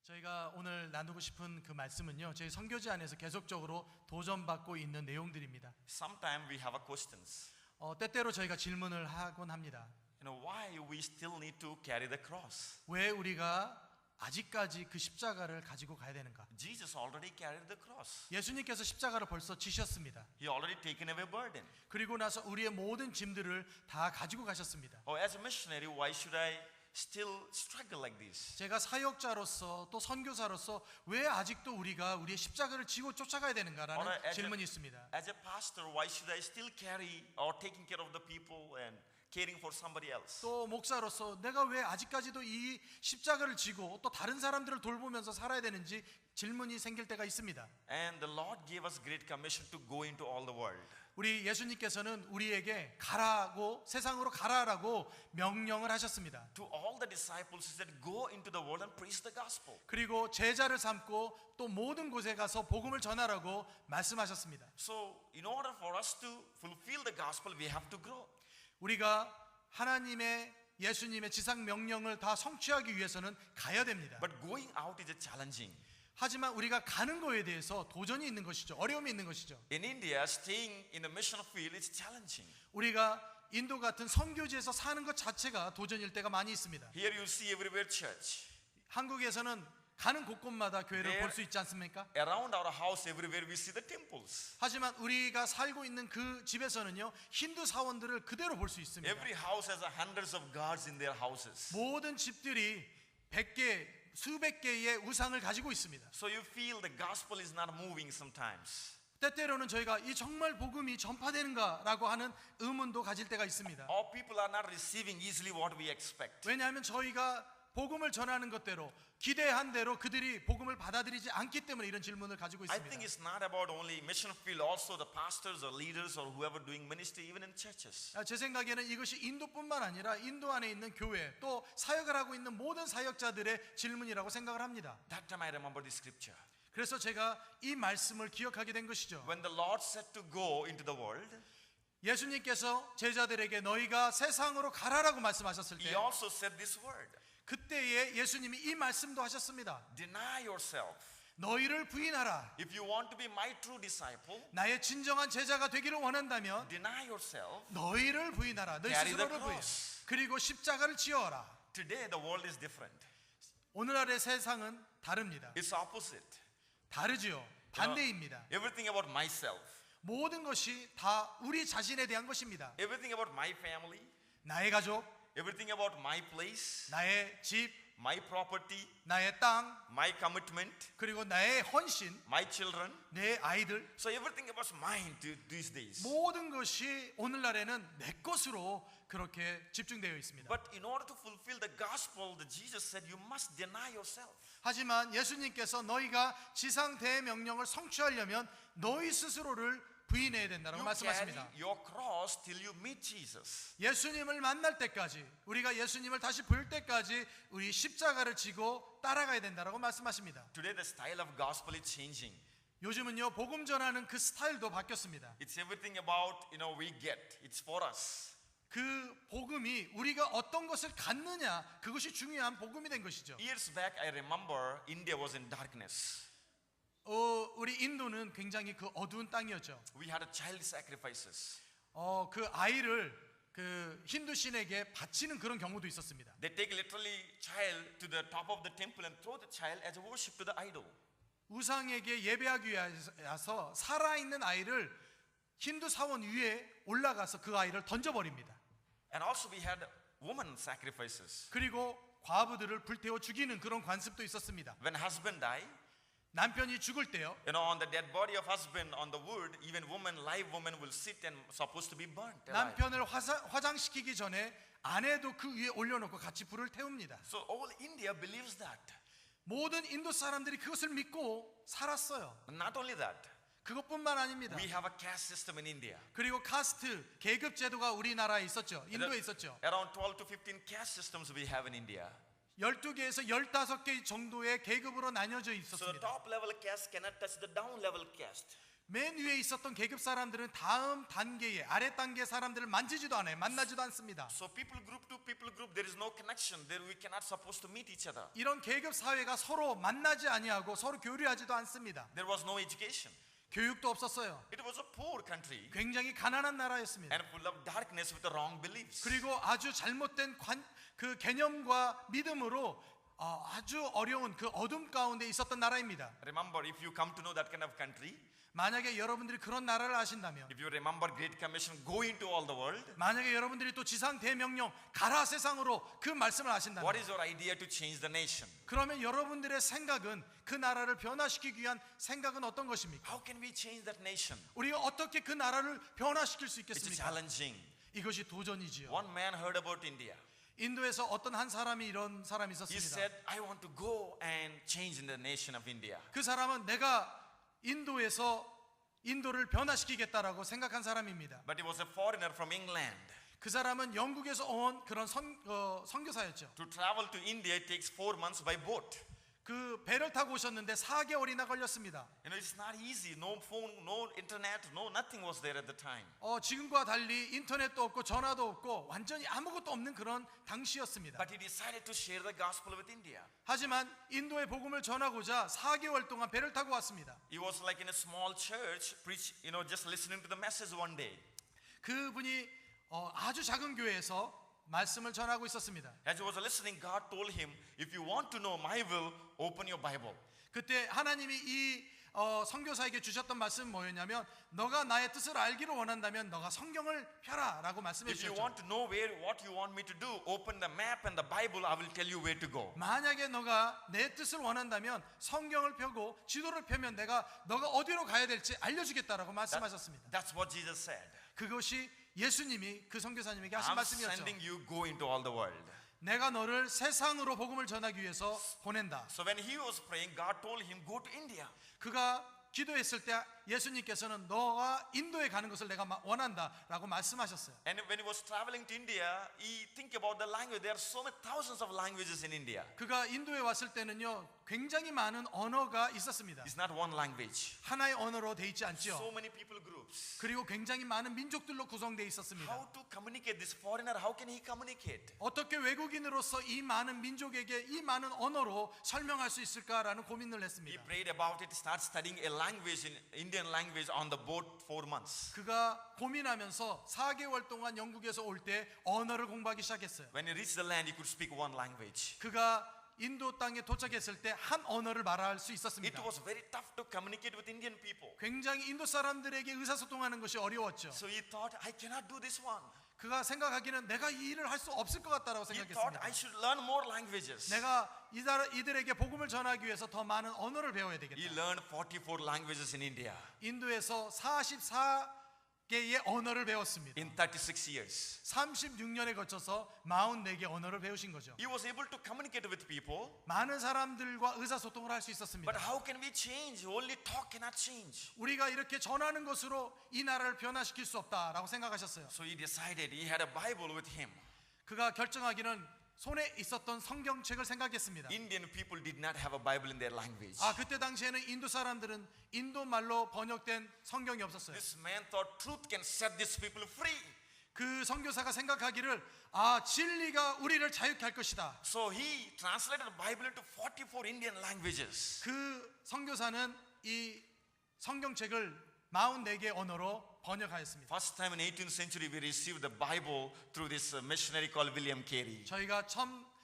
저희가 오늘 나누고 싶은 그 말씀은요, 저희 선교지 안에서 계속적으로 도전받고 있는 내용들입니다. Sometimes we have questions. 때때로 저희가 질문을 하곤 합니다. Why we still need to carry the cross? 왜 우리가 아직까지 그 십자가를 가지고 가야 되는가? Jesus already carried the cross. 예수님께서 십자가를 벌써 지셨습니다. He already taken away burden. 그리고 나서 우리의 모든 짐들을 다 가지고 가셨습니다. As a missionary, why should I still struggle like this? 제가 사역자로서 또 선교사로서 왜 아직도 우리가 우리의 십자가를 지고 쫓아가야 되는가라는 질문이 있습니다. As a pastor, why should I still carry or taking care of the people and caring for somebody else? 또 목사로서 내가 왜 아직까지도 이 십자가를 지고 또 다른 사람들을 돌보면서 살아야 되는지 질문이 생길 때가 있습니다. And the Lord gave us great commission to go into all the world. 우리 예수님께서는 우리에게 가라고, 세상으로 가라라고 명령을 하셨습니다. To all the disciples, He said, go into the world and preach the gospel. 그리고 제자를 삼고 또 모든 곳에 가서 복음을 전하라고 말씀하셨습니다. So, in order for us to fulfill the gospel, we have to grow. 우리가 하나님의 예수님의 지상 명령을 다 성취하기 위해서는 가야 됩니다. But going out is challenging. 하지만 우리가 가는 거에 대해서 도전이 있는 것이죠. 어려움이 있는 것이죠. In India, staying in the mission field is challenging. 우리가 인도 같은 선교지에서 사는 것 자체가 도전일 때가 많이 있습니다. Here you see everywhere church. 한국에서는 가는 곳곳마다 교회를 볼 수 있지 않습니까? Around our house, everywhere we see the temples. 하지만 우리가 살고 있는 그 집에서는요, 힌두 사원들을 그대로 볼 수 있습니다. Every house has hundreds of gods in their houses. 모든 집들이 100개, 수백 개의 우상을 가지고 있습니다. So you feel the gospel is not moving sometimes. 때때로는 저희가 이 정말 복음이 전파되는가라고 하는 의문도 가질 때가 있습니다. Or people are not receiving easily what we expect. 왜냐하면 저희가 복음을 전하는 것대로 기대한 대로 그들이 복음을 받아들이지 않기 때문에 이런 질문을 가지고 I think 있습니다. it's not about only mission field, also the pastors or leaders or whoever doing ministry, even in churches. 제 생각에는 이것이 인도뿐만 아니라 인도 안에 있는 교회 또 사역을 하고 있는 모든 사역자들의 질문이라고 생각을 합니다. That time I remember the scripture. 그래서 제가 이 말씀을 기억하게 된 것이죠. When the Lord said to go into the world, 예수님께서 제자들에게 너희가 세상으로 가라라고 말씀하셨을 He 때 also said this word. 그때에 예수님이 이 말씀도 하셨습니다. Deny yourself. 너희를 부인하라. If you want to be my true disciple, 나의 진정한 제자가 되기를 원한다면 deny yourself. 너희를 부인하라. 너희 Carry the 스스로를 부인. cross. 그리고 십자가를 지어라. Today the world is different. 오늘날의 세상은 다릅니다. It's opposite. 다르지요. 반대입니다. Everything about myself. 모든 것이 다 우리 자신에 대한 것입니다. Everything about my family. 나의 가족, Everything about my place. 나의 집, My property. 나의 땅, My commitment. 그리고 나의 헌신, My children. 내 아이들, So everything about mine these days. 모든 것이 오늘날에는 내 것으로 그렇게 집중되어 있습니다. But in order to fulfill the gospel, the Jesus said you must deny yourself. 하지만 예수님께서 너희가 지상 대명령을 성취하려면 너희 스스로를 부인해야 된다고 You 말씀하십니다. carry your cross till you meet Jesus. 예수님을 만날 때까지, 우리가 예수님을 다시 볼 때까지 우리 십자가를 지고 따라가야 된다고 말씀하십니다. Today the style of gospel is changing. 요즘은요, 복음 전하는 그 스타일도 바뀌었습니다. It's everything about we get. It's for us. 그 복음이 우리가 어떤 것을 갖느냐, 그것이 중요한 복음이 된 것이죠. Years back, I remember India was in darkness. 우리 인도는 굉장히 그 어두운 땅이었죠. We had child sacrifices. 그 아이를 그 힌두 신에게 바치는 그런 경우도 있었습니다. They take literally child to the top of the temple and throw the child as a worship to the idol. 우상에게 예배하기 위해서 살아있는 아이를 힌두 사원 위에 올라가서 그 아이를 던져버립니다. And also we had woman sacrifices. 그리고 과부들을 불태워 죽이는 그런 관습도 있었습니다. When husband die, 남편이 죽을 때요, on the dead body of husband on the wood, even live woman will sit and supposed to be burnt alive. 남편을 화장시키기 전에 아내도 그 위에 올려놓고 같이 불을 태웁니다. So all India believes that. 모든 인도 사람들이 그것을 믿고 살았어요. Not only that, 그것뿐만 아닙니다. we have a caste system in India. 그리고 카스트, 계급 제도가 우리나라에 있었죠. 인도에 있었죠. Around 12 to 15 caste systems we have in India. 12개에서 15개 정도의 계급으로 나뉘어져 So the 있었습니다. top level caste cannot touch the down level caste. 맨 위에 있었던 계급 사람들은 다음 단계의 아래 단계 사람들을 만지지도 않아요. 만나지도 않습니다. So people group to people group, there is no connection. There we cannot supposed to meet each other. 이런 계급 사회가 서로 만나지 아니하고 서로 교류하지도 않습니다. There was no education. 교육도 없었어요. It was a poor country 굉장히 가난한 나라였습니다. and full of darkness with the wrong beliefs. 그리고 아주 잘못된 그 개념과 믿음으로 아주 어려운 그 어둠 가운데 있었던 나라입니다. Remember, if you come to know that kind of country, 만약에 여러분들이 그런 나라를 아신다면, if you remember Great Commission, go into all the world. 만약에 여러분들이 또 지상 대명령 가라 세상으로 그 말씀을 아신다면, What is your idea to change the nation? 그러면 여러분들의 생각은 그 나라를 변화시키기 위한 생각은 어떤 것입니까? How can we change that nation? 우리가 어떻게 그 나라를 변화시킬 수 It's 있겠습니까? challenging. 이것이 도전이지요. One man heard about India. 인도에서 어떤 한 사람이 이런 사람이 He 있었습니다. said, I want to go and change the nation of India. 그 사람은 내가 인도에서 인도를 변화시키겠다라고 생각한 사람입니다. But he was a foreigner from England. 그 사람은 영국에서 온 그런 선교사였죠. To travel to India, it takes 4 months by boat. 그 배를 타고 오셨는데 4개월이나 걸렸습니다. You know, it's not easy. No phone, no internet, no nothing was there at the time. 지금과 달리 인터넷도 없고 전화도 없고 완전히 아무것도 없는 그런 당시였습니다. But he decided to share the gospel with India. 하지만 인도의 복음을 전하고자 4개월 동안 배를 타고 왔습니다. He was like in a small church, preach, just listening to the message one day. 그분이 아주 작은 교회에서 말씀을 전하고 있었습니다. As he was listening, God told him, if you want to know my will, open your Bible. 그때 하나님이 이 선교사에게 주셨던 말씀은 뭐였냐면, 너가 나의 뜻을 알기를 원한다면 너가 성경을 펴라라고 말씀해 If you 주셨죠. want to know what you want me to do, open the map and the Bible. I will tell you where to go. 만약에 너가 내 뜻을 원한다면 성경을 펴고 지도를 펴면 내가 너가 어디로 가야 될지 알려주겠다라고 말씀하셨습니다. That's what Jesus said. 그것이 예수님이 그 선교사님에게 하신 I'm 말씀이었죠. sending you go into all the world. 내가 너를 세상으로 복음을 전하기 위해서 보낸다. So when he was praying, God told him, go to India. 그가 기도했을 때 예수님께서는 너가 인도에 가는 것을 내가 원한다라고 말씀하셨어요. And when he was traveling to India, he think about the language. There are so many thousands of languages in India. 그가 인도에 왔을 때는요, 굉장히 많은 언어가 있었습니다. It's not one language. 하나의 언어로 돼 있지 않죠. So many people groups. 그리고 굉장히 많은 민족들로 구성되어 있었습니다. How to communicate this foreigner? How can he communicate? 어떻게 외국인으로서 이 많은 민족에게 이 많은 언어로 설명할 수 있을까라는 고민을 He 했습니다. prayed about it, start studying a language in Indian language on the boat 4 months. 그가 고민하면서 4개월 동안 영국에서 올 때 언어를 공부하기 시작했어요. When he reached the land, he could speak one language. 그가 인도 땅에 도착했을 때 한 언어를 말할 수 It 있었습니다. was very tough to communicate with Indian people. 굉장히 인도 사람들에게 의사소통하는 것이 어려웠죠. So he thought, I cannot do this one. 그가 생각하기는 내가 이 일을 할 수 없을 것 같다라고 He thought 생각했습니다. I should learn more languages. 내가 이들에게 복음을 전하기 위해서 더 많은 언어를 배워야 He 되겠다. learned 44 languages in India 인도에서 44개의 언어를 배웠습니다. in 36 years. 36년에 거쳐서 44개 언어를 배우신 거죠. He was able to communicate with people. 많은 사람들과 의사소통을 할 수 But 있었습니다. how can we change? Only talk cannot change. 우리가 이렇게 전하는 것으로 이 나라를 변화시킬 수 없다라고 생각하셨어요. So he decided he had a Bible with him. 그가 결정하기는 손에 있었던 성경책을 생각했습니다. Indian people did not have a Bible in their language. 그때 당시에는 인도 사람들은 인도 말로 번역된 성경이 없었어요. This man thought truth can set these people free. 그 선교사가 생각하기를 진리가 우리를 자유케 할 것이다. So he translated the Bible into 44 Indian languages. 그 선교사는 이 성경책을 44개 언어로 번역하였습니다. First time in 18th century we received the Bible through this missionary called William Carey. 저희가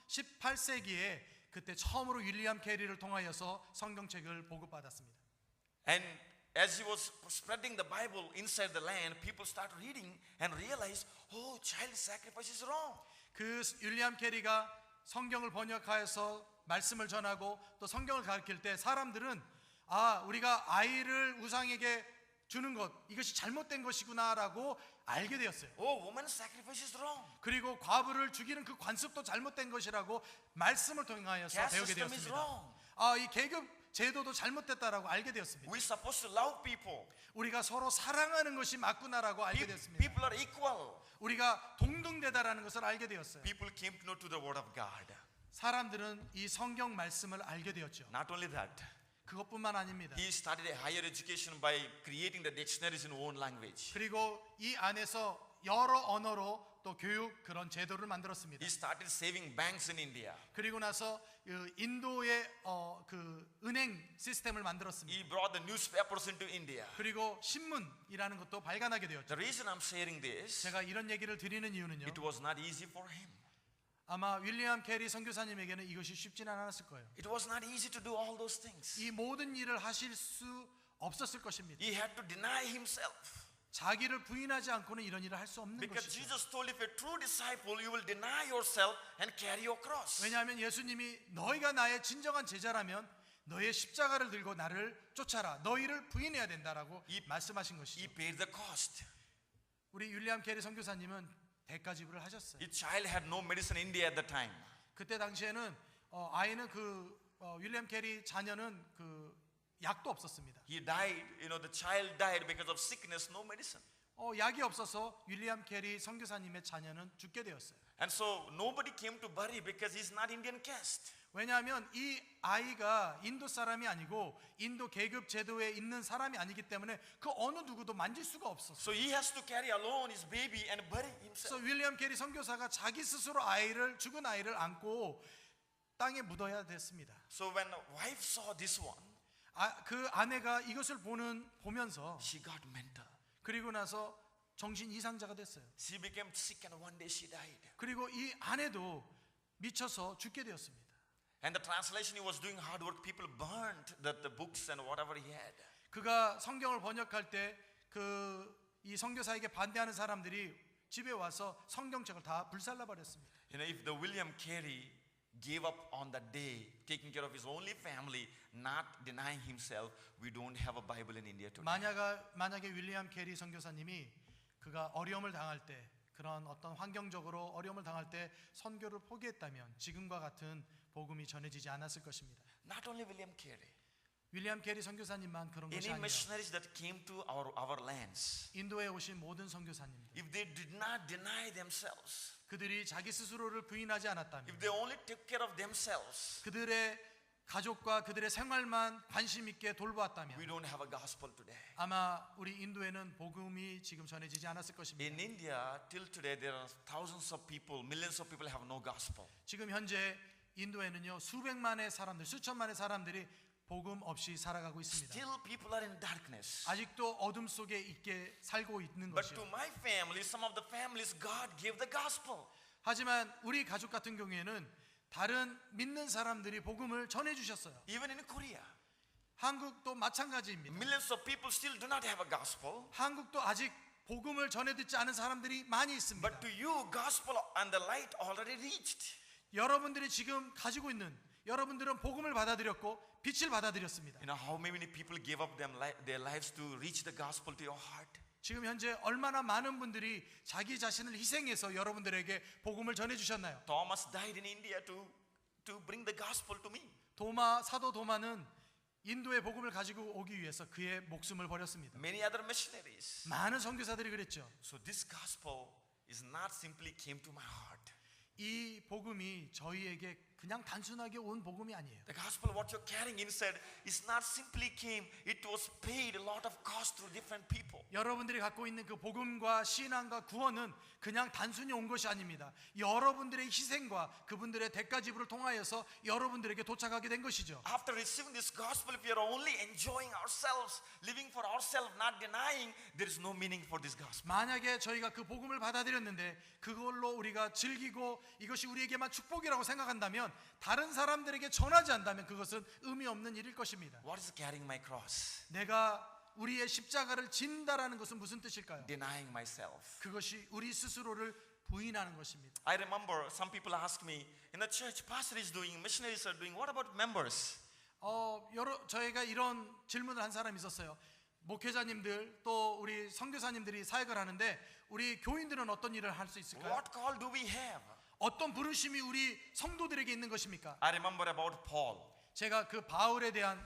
18세기에 그때 처음으로 윌리엄 캐리를 통하여서 성경책을 보급받았습니다. And as he was spreading the Bible inside the land, people started reading and realized, oh, child sacrifice is wrong. 그 윌리엄 캐리가 성경을 번역하여서 말씀을 전하고 또 성경을 가르칠 때 사람들은 우리가 아이를 우상에게 주는 것, 이것이 잘못된 것이구나라고 알게 되었어요. Oh, woman sacrifice is wrong. 그리고 과부를 죽이는 그 관습도 잘못된 것이라고 말씀을 통하여서 Caste 배우게 system is 되었습니다. wrong. 이 계급 제도도 잘못됐다라고 알게 되었습니다. We're supposed to love people. 우리가 서로 사랑하는 것이 맞구나라고 알게 되었습니다. People are equal. 우리가 동등되다라는 것을 알게 되었어요. People came to know to the word of God. 사람들은 이 성경 말씀을 알게 되었죠. Not only that, 그것뿐만 아닙니다. He started a higher education by creating the dictionaries in own language. 그리고 이 안에서 여러 언어로 또 교육 그런 제도를 만들었습니다. He started saving banks in India. 그리고 나서 인도의 그 은행 시스템을 만들었습니다. He brought the newspapers into India. 그리고 신문이라는 것도 발간하게 되었죠. The reason I'm sharing this, 제가 이런 얘기를 드리는 이유는요. it was not easy for him. 아마 윌리엄 캐리 선교사님에게는 이것이 쉽지는 않았을 거예요. It was not easy to do all those things. 이 모든 일을 하실 수 없었을 것입니다. He had to deny himself. 자기를 부인하지 않고는 이런 일을 할 수 없는 Because 것이죠. Jesus told, if a true disciple, you will deny yourself and carry your cross. 왜냐하면 예수님이 너희가 나의 진정한 제자라면 너의 십자가를 들고 나를 쫓아라. 너희를 부인해야 된다라고 말씀하신 He 것이죠. paid the cost. 우리 윌리엄 캐리 선교사님은 대가 지불을 하셨어요. His child had no medicine in India at the time. 그때 당시에는 아이는 윌리엄 캐리 자녀는 약도 없었습니다. He died, the child died because of sickness, no medicine. 약이 없어서 윌리엄 캐리 선교사님의 자녀는 죽게 되었어요. And so nobody came to bury because he's not Indian caste. 왜냐하면 이 아이가 인도 사람이 아니고 인도 계급 제도에 있는 사람이 아니기 때문에 그 어느 누구도 만질 수가 없었어요. So he has to carry alone his baby and bury 그래서 himself. 윌리엄 캐리 선교사가 자기 스스로 죽은 아이를 안고 땅에 묻어야 됐습니다. So when the wife saw this one, 그 아내가 이것을 보면서 she got mental. 그리고 나서 정신 이상자가 됐어요. She became sick and one day she died. 그리고 이 아내도 미쳐서 죽게 되었습니다. And the translation he was doing hard work, people burned the books and whatever he had. 그가 성경을 번역할 때 이 선교사에게 반대하는 사람들이 집에 와서 성경책을 다 불살라 버렸습니다. If the William Carey gave up on that day, taking care of his only family, not denying himself, we don't have a Bible in India today. 만약에 윌리엄 캐리 선교사님이 그가 어려움을 당할 때 그런 어떤 환경적으로 어려움을 당할 때 선교를 포기했다면 지금과 같은 복음이 전해지지 않았을 것입니다. Not only William Carey. 윌리엄 캐리 선교사님만 그런 것이 Any 아니라 missionaries that came to our lands, 인도에 오신 모든 선교사님들 if they did not deny themselves, 그들이 자기 스스로를 부인하지 않았다면 if they only took care of themselves, 그들의 가족과 그들의 생활만 관심 있게 we 돌보았다면 don't have a gospel today. 아마 우리 인도에는 복음이 지금 전해지지 않았을 것입니다. In India, till today, there are thousands of people, millions of people have no gospel. 지금 현재 인도에는요 수백만의 사람들, 수천만의 사람들이 복음 없이 살아가고 있습니다. Still, people are in darkness. 아직도 어둠 속에 있게 살고 있는 But to 것이요. my family, some of the families, God gave the gospel. 하지만 우리 가족 같은 경우에는 다른 믿는 사람들이 복음을 전해 주셨어요. Even in Korea, 한국도 마찬가지입니다. millions of people still do not have a gospel. 한국도 아직 복음을 전해 듣지 않은 사람들이 많이 있습니다. But to you, gospel and the light already reached. 여러분들이 지금 가지고 있는 여러분들은 복음을 받아들였고 빛을 받아들였습니다. How many people gave up their lives to reach the gospel to your heart? 지금 현재 얼마나 많은 분들이 자기 자신을 희생해서 여러분들에게 복음을 전해 주셨나요? Thomas died in India to bring the gospel to me. 사도 도마는 인도의 복음을 가지고 오기 위해서 그의 목숨을 버렸습니다. Many other missionaries. 많은 선교사들이 그랬죠. So this gospel is not simply came to my heart. 이 복음이 저희에게 그냥 단순하게 온 복음이 아니에요. The gospel what you're carrying inside is not simply came, it was paid a lot of cost through different people. 여러분들이 갖고 있는 그 복음과 신앙과 구원은 그냥 단순히 온 것이 아닙니다. 여러분들의 희생과 그분들의 대가 지불을 통하여서 여러분들에게 도착하게 된 것이죠. After receiving this gospel, if we are only enjoying ourselves, living for ourselves, not denying, there is no meaning for this gospel. 만약에 저희가 그 복음을 받아들였는데 그걸로 우리가 즐기고 이것이 우리에게만 축복이라고 생각한다면 다른 사람들에게 전하지 않는다면 그것은 의미 없는 일일 것입니다. What is carrying my cross? 내가 우리의 십자가를 진다라는 것은 무슨 뜻일까요? Denying myself. 그것이 우리 스스로를 부인하는 것입니다. I remember some people ask me, in the church, pastor is doing, missionaries are doing, what about members? 저희가 이런 질문을 한 사람이 있었어요. 목회자님들 또 우리 선교사님들이 사역을 하는데 우리 교인들은 어떤 일을 할 수 있을까요? What call do we have? 어떤 부르심이 우리 성도들에게 있는 것입니까? I remember about Paul. 제가 그 바울에 대한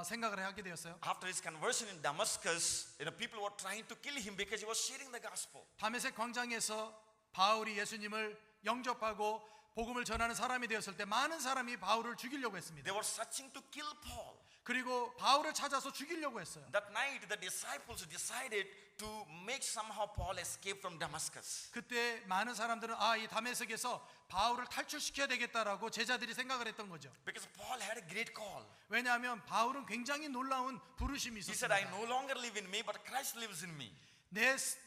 생각을 하게 되었어요. After his conversion in Damascus, people were trying to kill him because he was sharing the gospel. 다메섹 광장에서 바울이 예수님을 영접하고 복음을 전하는 사람이 되었을 때 많은 사람이 바울을 죽이려고 했습니다. They were searching to kill Paul. 그리고 바울을 찾아서 죽이려고 했어요. That night, the disciples decided to make somehow Paul escape from Damascus. 그때 많은 사람들은 이 다메섹에서 바울을 탈출시켜야 되겠다라고 제자들이 생각을 했던 거죠. Because Paul had a great call. 왜냐하면 바울은 굉장히 놀라운 부르심이 He said, I 있었습니다. no longer live in me, but Christ lives in me.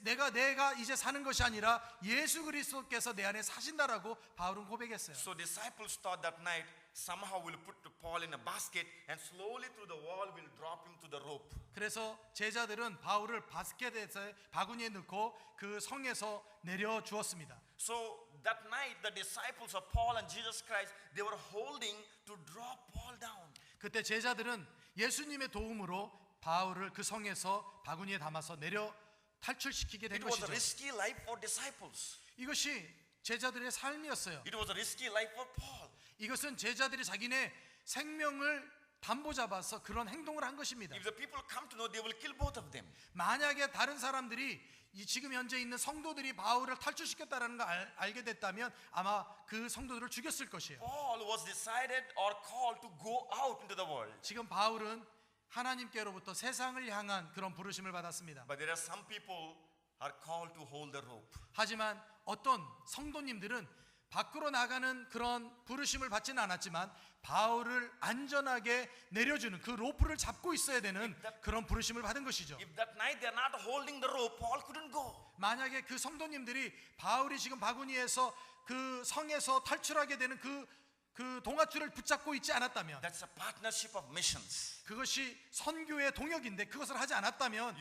내가 이제 사는 것이 아니라 예수 그리스도께서 내 안에 사신다라고 바울은 고백했어요. So disciples thought that night, somehow we'll put Paul in a basket and slowly through the wall we'll drop him to the rope. 그래서 제자들은 바울을 바스켓에서 바구니에 넣고 그 성에서 내려 주었습니다. So that night, the disciples of Paul and Jesus Christ, they were holding to drop Paul down. 그때 제자들은 예수님의 도움으로 바울을 그 성에서 바구니에 담아서 내려 탈출시키게 된 It was a 것이죠. risky life for disciples. 이것이 제자들의 삶이었어요. It was a risky life for Paul. 이것은 제자들이 자기네 생명을 담보 잡아서 그런 행동을 한 것입니다. If the people come to know, they will kill both of them. 만약에 다른 사람들이 지금 현재 있는 성도들이 바울을 탈출시켰다라는 걸 알게 됐다면 아마 그 성도들을 죽였을 것이에요. Paul was decided or called to go out into the world. 지금 바울은 하나님께로부터 세상을 향한 그런 부르심을 받았습니다. But there are some people are called to hold the rope. 하지만 어떤 성도님들은 밖으로 나가는 그런 부르심을 받지는 않았지만 바울을 안전하게 내려주는 그 로프를 잡고 있어야 되는 그런 부르심을 받은 것이죠. If that night they are not holding the rope, Paul couldn't go. 만약에 그 성도님들이 바울이 지금 바구니에서 그 성에서 탈출하게 되는 그 동아줄을 붙잡고 있지 않았다면, That's a partnership of missions. 그것이 선교의 동역인데 그것을 하지 않았다면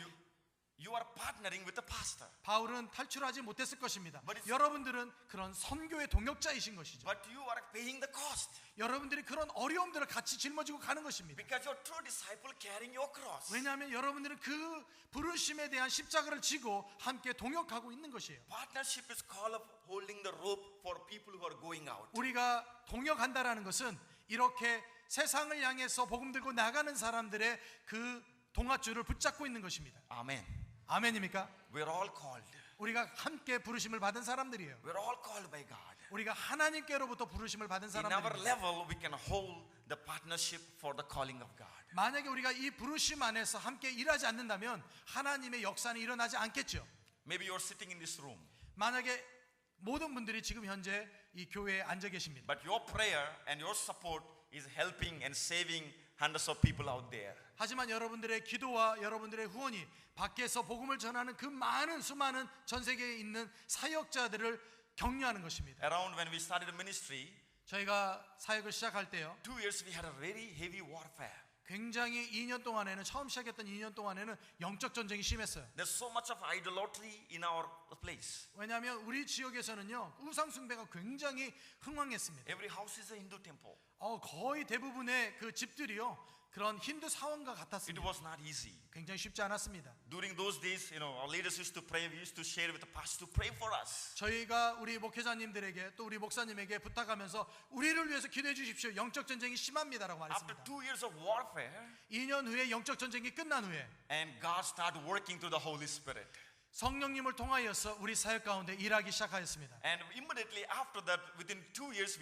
You are partnering with the pastor. 바울은 탈출하지 못했을 것입니다. But it's- 여러분들은 그런 선교의 동역자이신 것이죠. But you are paying the cost. 여러분들이 그런 어려움들을 같이 짊어지고 가는 것입니다. Because you're true disciple carrying your cross. 왜냐하면 여러분들은 그 부르심에 대한 십자가를 지고 함께 동역하고 있는 것이에요. Partnership is called of holding the rope for people who are going out. 우리가 동역한다라는 것은 이렇게 세상을 향해서 복음 들고 나가는 사람들의 그 동아줄을 붙잡고 있는 것입니다. Amen. 아멘입니까? We're all called. 우리가 함께 부르심을 받은 사람들이에요. We're all called by God. 우리가 하나님께로부터 부르심을 받은 In our 사람들입니다. level, we can hold the partnership for the calling of God. 만약에 우리가 이 부르심 안에서 함께 일하지 않는다면 하나님의 역사는 일어나지 않겠죠. Maybe you're sitting in this room, 만약에 모든 분들이 지금 현재 이 교회에 앉아 계십니다. but your prayer and your support is helping and saving hundreds of people out there. 하지만 여러분들의 기도와 여러분들의 후원이 밖에서 복음을 전하는 그 수많은 전 세계에 있는 사역자들을 격려하는 것입니다. Around when we started the ministry, 저희가 사역을 시작할 때요, 2 years we had a very heavy warfare. 굉장히 2년 동안에는 처음 시작했던 2년 동안에는 영적 전쟁이 심했어요. There's so much of idolatry in our place. 왜냐하면 우리 지역에서는요 우상 숭배가 굉장히 흥왕했습니다. Every house is a Hindu temple. 거의 대부분의 그 집들이요 그런 힌두 사원과 It 같았습니다. was not easy. 굉장히 쉽지 않았습니다. During those days, our leaders used to pray. We used to share with the pastor to pray for us. 저희가 우리 목회자님들에게 또 우리 목사님에게 부탁하면서 우리를 위해서 기도해 주십시오. 영적 전쟁이 심합니다라고 After 말했습니다. 2 years of warfare, 2년 후에 영적 전쟁이 끝난 후에 and God started working through the Holy Spirit. 성령님을 통하여서 우리 사역 가운데 일하기 시작하였습니다. And immediately after that, within 2 years,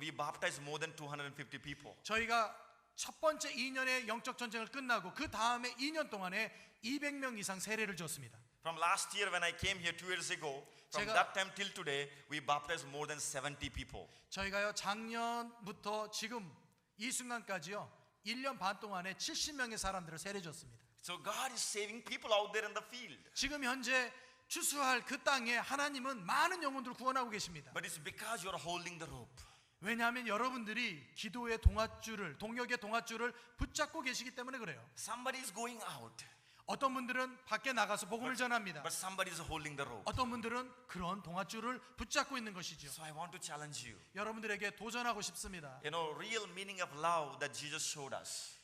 we baptized more than 250 people. 저희가 첫 번째 2년의 영적 전쟁을 끝나고 그 다음에 2년 동안에 200명 이상 세례를 줬습니다. From last year when I came here 2 years ago, from 제가- that time till today, we baptized more than 70 people. 저희가요 작년부터 지금 이 순간까지요 1년 반 동안에 70명의 사람들을 세례 줬습니다. So God is saving people out there in the field. 지금 현재 추수할 그 땅에 하나님은 많은 영혼들을 구원하고 계십니다. But it's because you're holding the rope. 왜냐하면 여러분들이 기도의 동아줄을, 동역의 동아줄을 붙잡고 계시기 때문에 그래요. Somebody is going out, 어떤 분들은 밖에 나가서 복음을 전합니다. but somebody is holding the rope. 어떤 분들은 그런 동아줄을 붙잡고 있는 것이죠. So I want to challenge you. 여러분들에게 도전하고 싶습니다. Real meaning of love that Jesus showed us.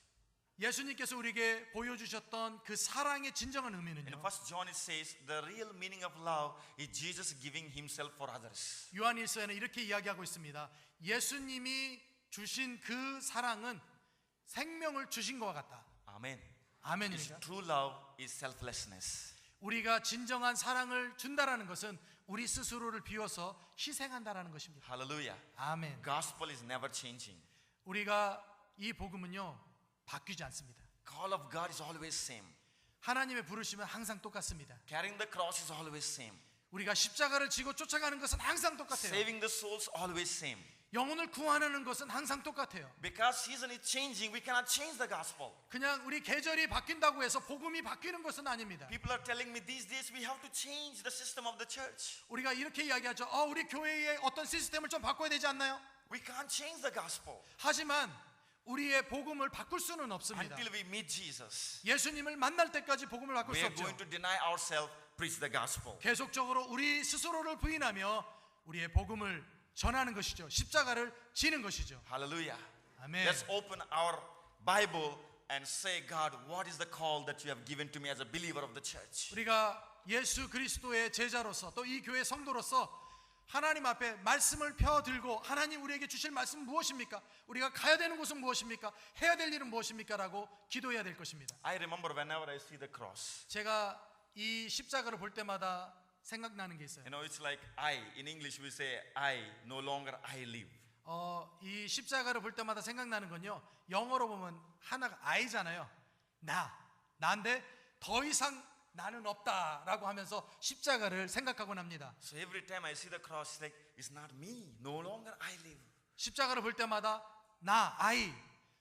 예수님께서 우리에게 보여주셨던 그 사랑의 진정한 In 의미는요. 1 John it says the real meaning of love is Jesus giving himself for others. 요한일서에는 이렇게 이야기하고 있습니다. 예수님이 주신 그 사랑은 생명을 주신 것과 같다. Amen. His 아멘입니까? true love is selflessness. 우리가 진정한 사랑을 준다라는 것은 우리 스스로를 비워서 희생한다라는 것입니다. Hallelujah. 아멘. Gospel is never changing. 우리가 이 복음은요 바뀌지 않습니다. Call of God is always same. 하나님의 부르심은 항상 똑같습니다. Carrying the cross is always same. 우리가 십자가를 지고 쫓아가는 것은 항상 똑같아요. Saving the souls always same. 영혼을 구원하는 것은 항상 똑같아요. Because season is changing, we cannot change the gospel. 그냥 우리 계절이 바뀐다고 해서 복음이 바뀌는 것은 아닙니다. People are telling me these days we have to change the system of the church. 우리가 이렇게 이야기하죠. 우리 교회의 어떤 시스템을 좀 바꿔야 되지 않나요? We can't change the gospel 하지만 우리의 복음을 바꿀 수는 없습니다. until we meet Jesus. 예수님을 만날 때까지 복음을 바꿀 We 수 are 없죠. going to deny ourselves, preach the gospel. 계속적으로 우리 스스로를 부인하며 우리의 복음을 전하는 것이죠. 십자가를 지는 것이죠. Hallelujah. 아멘. Let's open our Bible and say, God, what is the call that you have given to me as a believer of the church? 우리가 예수 그리스도의 제자로서 또 이 교회 성도로서 하나님 앞에 말씀을 펴들고 하나님 우리에게 주실 말씀은 무엇입니까? 우리가 가야 되는 곳은 무엇입니까? 해야 될 일은 무엇입니까? 라고 기도해야 될 것입니다. I remember whenever I see the cross. 제가 이 십자가를 볼 때마다 생각나는 게 있어요. You know, it's like I, in English we say, I, no longer I live. 이 십자가를 볼 때마다 생각나는 건요. 영어로 보면 하나가 I잖아요. 나인데 더 이상 나는 없다라고 하면서 십자가를 생각하곤 합니다. So every time I see the cross, it's like, it's not me, no longer I live. 십자가를 볼 때마다 I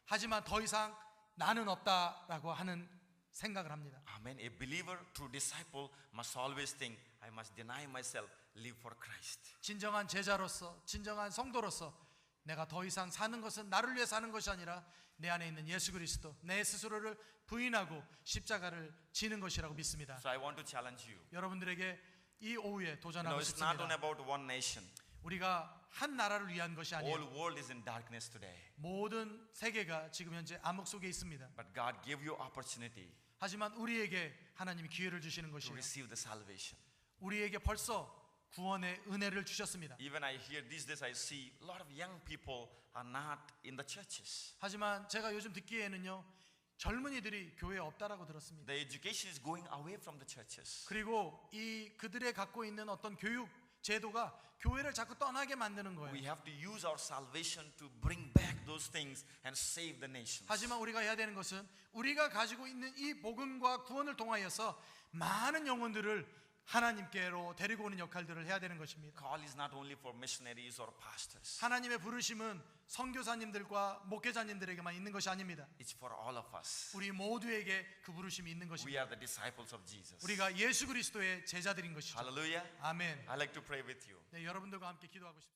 하지만 더 이상 나는 없다라고 하는 생각을 합니다. Amen. A believer, true disciple must always think, I must deny myself, live for Christ. 진정한 제자로서 진정한 성도로서 내가 더 이상 사는 것은 나를 위해 사는 것이 아니라 내 안에 있는 예수 그리스도 내 스스로를 부인하고 십자가를 지는 것이라고 믿습니다. So I want to challenge you. 여러분들에게 이 오후에 You know, 도전하고 it's not only 싶습니다. about one nation. 우리가 한 나라를 위한 것이 All 아니에요. world is in darkness today. 모든 세계가 지금 현재 암흑 속에 있습니다. But God gave you opportunity 하지만 우리에게 하나님이 기회를 주시는 to 것이에요. receive the salvation. 우리에게 벌써 구원의 은혜를 주셨습니다. Even I hear these days, I see a lot of young people are not in the churches. 하지만 제가 요즘 듣기에는요. 젊은이들이 교회에 없다라고 들었습니다. The education is going away from the churches. 그리고 이 그들의 갖고 있는 어떤 교육 제도가 교회를 자꾸 떠나게 만드는 We 거예요. have to use our salvation to bring back those things and save the nations. 하지만 우리가 해야 되는 것은 우리가 가지고 있는 이 복음과 구원을 통하여서 많은 영혼들을 하나님께로 데리고 오는 역할들을 해야 되는 것입니다. Call is not only for missionaries or pastors. 하나님의 부르심은 선교사님들과 목회자님들에게만 있는 것이 아닙니다. It's for all of us. 우리 모두에게 그 부르심이 있는 We 것입니다. are the disciples of Jesus. 우리가 예수 그리스도의 제자들인 것이죠. Hallelujah. 아멘. I like to pray with you. 네, 여러분들과 함께 기도하고 싶습니다.